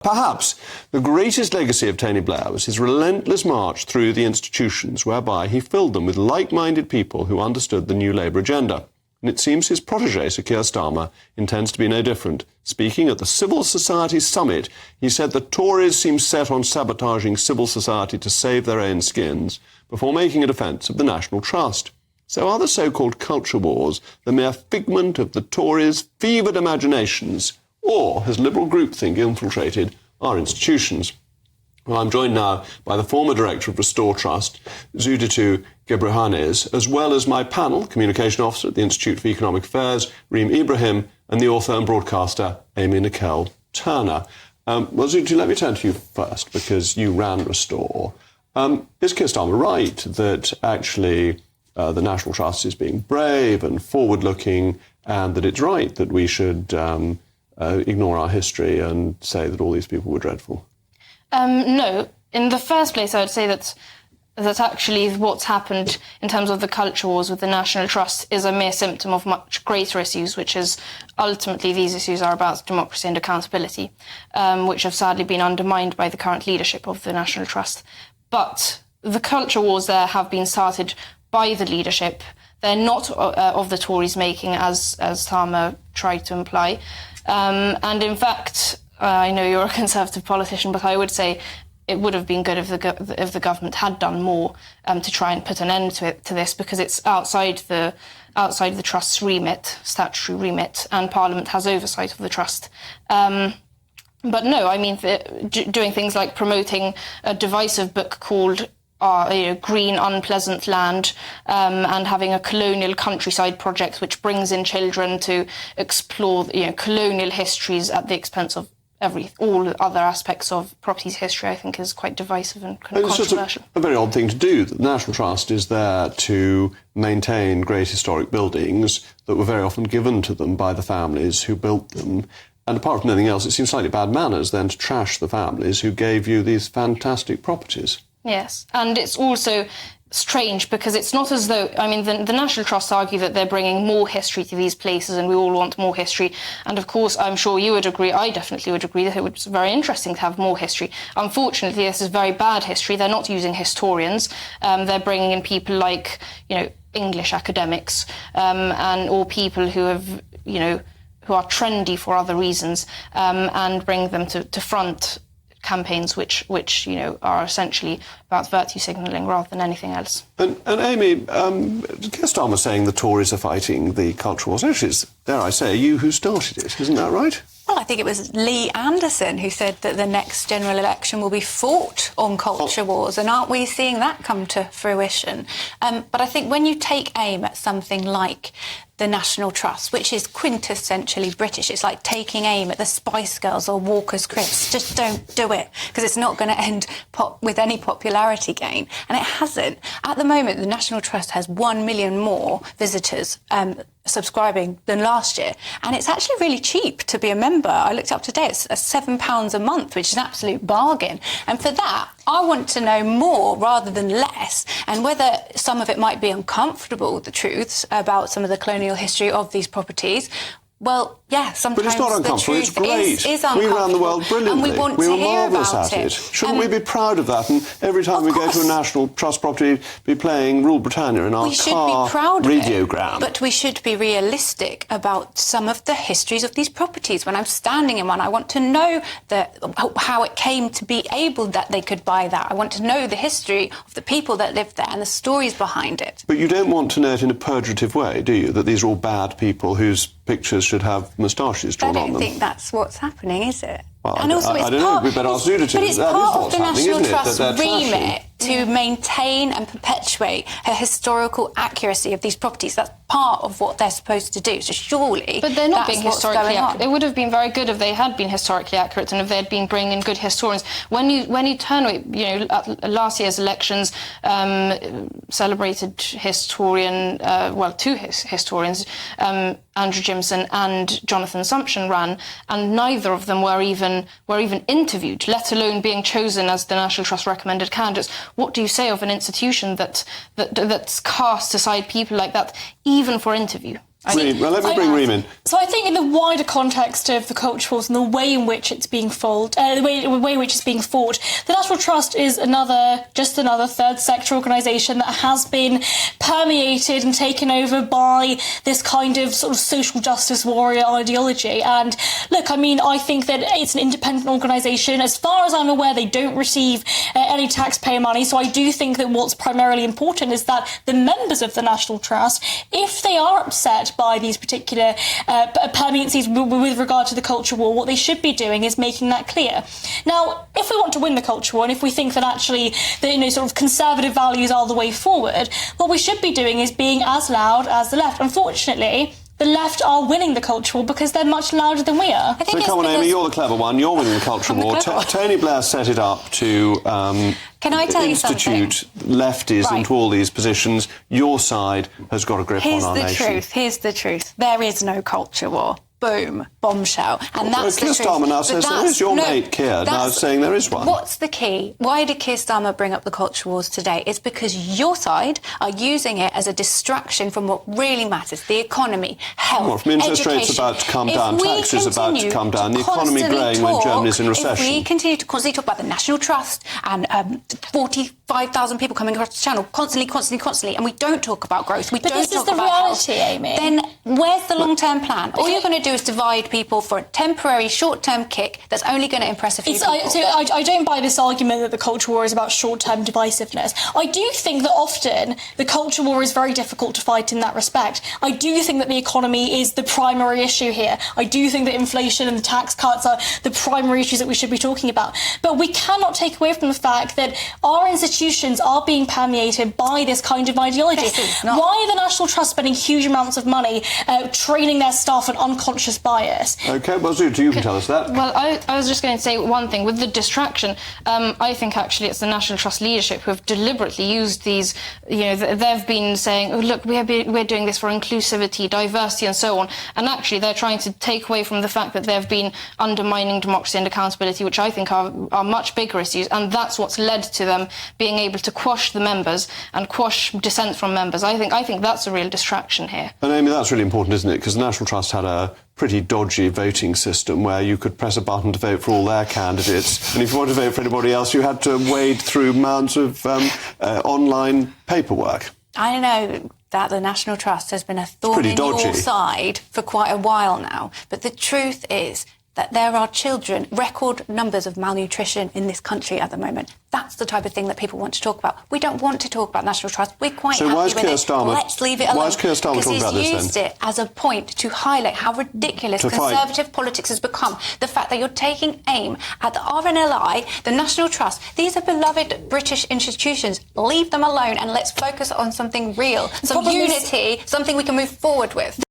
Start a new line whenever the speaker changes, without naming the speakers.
Perhaps the greatest legacy of Tony Blair was his relentless march through the institutions, whereby he filled them with like-minded people who understood the new Labour agenda. And it seems his protégé, Sir Keir Starmer, intends to be no different. Speaking at the Civil Society Summit, he said the Tories seem set on sabotaging civil society to save their own skins, before making a defence of the National Trust. So are the so-called culture wars the mere figment of the Tories' fevered imaginations, or has liberal groupthink infiltrated our institutions? Well, I'm joined now by the former director of Restore Trust, Zewditu Gebreyohanes, as well as my panel, communication officer at the Institute for Economic Affairs, Reem Ibrahim, and the author and broadcaster, Amy Nicole Turner. Well, Zewditu, let me turn to you first, because you ran Restore. Is Keir Starmer right that actually the National Trust is being brave and forward-looking, and that it's right that we should ignore our history and say that all these people were dreadful?
No. In the first place, I would say that actually what's happened in terms of the culture wars with the National Trust is a mere symptom of much greater issues, which is ultimately these issues are about democracy and accountability, which have sadly been undermined by the current leadership of the National Trust. But the culture wars there have been started by the leadership. They're not of the Tories making, as Starmer tried to imply. And in fact, I know you're a Conservative politician, but I would say it would have been good if the government had done more to try and put an end to this, because it's outside the Trust's remit, statutory remit, and Parliament has oversight of the Trust. But no, I mean, doing things like promoting a divisive book called Green Unpleasant Land, and having a colonial countryside project which brings in children to explore colonial histories at the expense of all other aspects of property's history, I think is quite divisive and controversial.
It's just a very odd thing to do. The National Trust is there to maintain great historic buildings that were very often given to them by the families who built them. And apart from anything else, it seems slightly bad manners then to trash the families who gave you these fantastic properties.
Yes, and it's also strange because it's not as though, I mean, the National Trust argue that they're bringing more history to these places and we all want more history. And of course, I'm sure you would agree, I definitely would agree that it was very interesting to have more history. Unfortunately, this is very bad history. They're not using historians. They're bringing in people like, English academics, or people who have, who are trendy for other reasons, and bring them to front campaigns which are essentially about virtue signalling rather than anything else.
And Amy, Keir Starmer saying the Tories are fighting the culture wars. Actually, it's, dare I say, you who started it, isn't that right?
Well, I think it was Lee Anderson who said that the next general election will be fought on culture wars, and aren't we seeing that come to fruition? But I think when you take aim at something like the National Trust, which is quintessentially British, it's like taking aim at the Spice Girls or Walker's Crisps. Just don't do it, because it's not going to end with any popularity gain. And it hasn't. At the moment, the National Trust has 1 million more visitors subscribing than last year, and it's actually really cheap to be a member. I looked up today, it's £7 a month, which is an absolute bargain. And for that, I want to know more rather than less, and whether some of it might be uncomfortable, the truths about some of the colonial history of these properties. Well, yeah, sometimes
but it's not uncomfortable,
the
it's
truth
great.
is uncomfortable.
We ran the world brilliantly.
And we want
were
to hear
marvellous
about
at it. Shouldn't we be proud of that? And every time we go to a National Trust property, be playing Rule Britannia in our
we should be proud of
radiogram.
It, but we should be realistic about some of the histories of these properties. When I'm standing in one, I want to know how it came to be able that they could buy that. I want to know the history of the people that lived there and the stories behind it.
But you don't want to know it in a purgative way, do you? That these are all bad people whose pictures should have moustaches drawn on them.
I don't think that's what's happening, is it?
Well,
and also
I don't know, we better ask Zewditu.
But it's part of the National Trust's
remit
remit to maintain and perpetuate a historical accuracy of these properties. That's part of what they're supposed to do. So surely,
but they're not being historically
accurate.
It would have been very good if they had been historically accurate and if they had been bringing in good historians. When you turn away, at last year's elections, celebrated historian, two historians, Andrew Jimson and Jonathan Sumption ran, and neither of them were even interviewed, let alone being chosen as the National Trust recommended candidates. What do you say of an institution that's cast aside people like that, even for interview?
Well, let me bring Reem in.
So I think in the wider context of the culture wars and the way in which it's being fought, the way in which it's being fought, the National Trust is just another third sector organisation that has been permeated and taken over by this kind of sort of social justice warrior ideology. And look, I mean, I think that it's an independent organisation. As far as I'm aware, they don't receive any taxpayer money. So I do think that what's primarily important is that the members of the National Trust, if they are upset by these particular permeances with regard to the culture war, what they should be doing is making that clear. Now, if we want to win the culture war, and if we think that actually sort of conservative values are the way forward, what we should be doing is being as loud as the left. Unfortunately, the left are winning the culture war because they're much louder than we are.
So come on, Amy, you're the clever one. You're winning the culture war. Tony Blair set it up to
Can I tell
institute lefties into all these positions. Your side has got a grip on our nation.
Here's the truth. There is no culture war. Boom, bombshell. And that's the truth.
Keir Starmer now says there is. Your mate Keir now saying there is one.
What's the key? Why did Keir Starmer bring up the culture wars today? It's because your side are using it as a distraction from what really matters: the economy, health,
Well, interest
education.
rates about to come down, taxes about to come down, the economy growing when Germany's in recession.
If we continue to constantly talk about the National Trust and 45,000 people coming across the channel constantly, and we don't talk about growth,
But this is the reality, Amy.
Then where's the long-term plan? All you're going to do is divide people for a temporary, short-term kick that's only going to impress a few people.
I don't buy this argument that the culture war is about short-term divisiveness. I do think that often the culture war is very difficult to fight in that respect. I do think that the economy is the primary issue here. I do think that inflation and the tax cuts are the primary issues that we should be talking about. But we cannot take away from the fact that our institutions are being permeated by this kind of ideology. Why are the National Trust spending huge amounts of money training their staff on unconscious bias?
OK, well, Zewditu, you can tell us that.
Well, I was just going to say one thing. With the distraction, I think actually it's the National Trust leadership who have deliberately used these, they've been saying, oh, look, we're doing this for inclusivity, diversity and so on. And actually they're trying to take away from the fact that they've been undermining democracy and accountability, which I think are much bigger issues. And that's what's led to them being able to quash the members and quash dissent from members. I think that's a real distraction here.
And Amy, that's really important, isn't it? Because the National Trust had a pretty dodgy voting system where you could press a button to vote for all their candidates, and if you wanted to vote for anybody else, you had to wade through mounds of online paperwork.
I know that the National Trust has been a thorn in your side for quite a while now, but the truth is that there are record numbers of malnutrition in this country at the moment. That's the type of thing that people want to talk about. We don't want to talk about National Trust. We're quite happy with it. Let's leave it alone.
Why is Keir Starmer talking about this, then?
Because he's used it as a point to highlight how ridiculous conservative politics has become. The fact that you're taking aim at the RNLI, the National Trust. These are beloved British institutions. Leave them alone and let's focus on something real, some unity, something we can move forward with.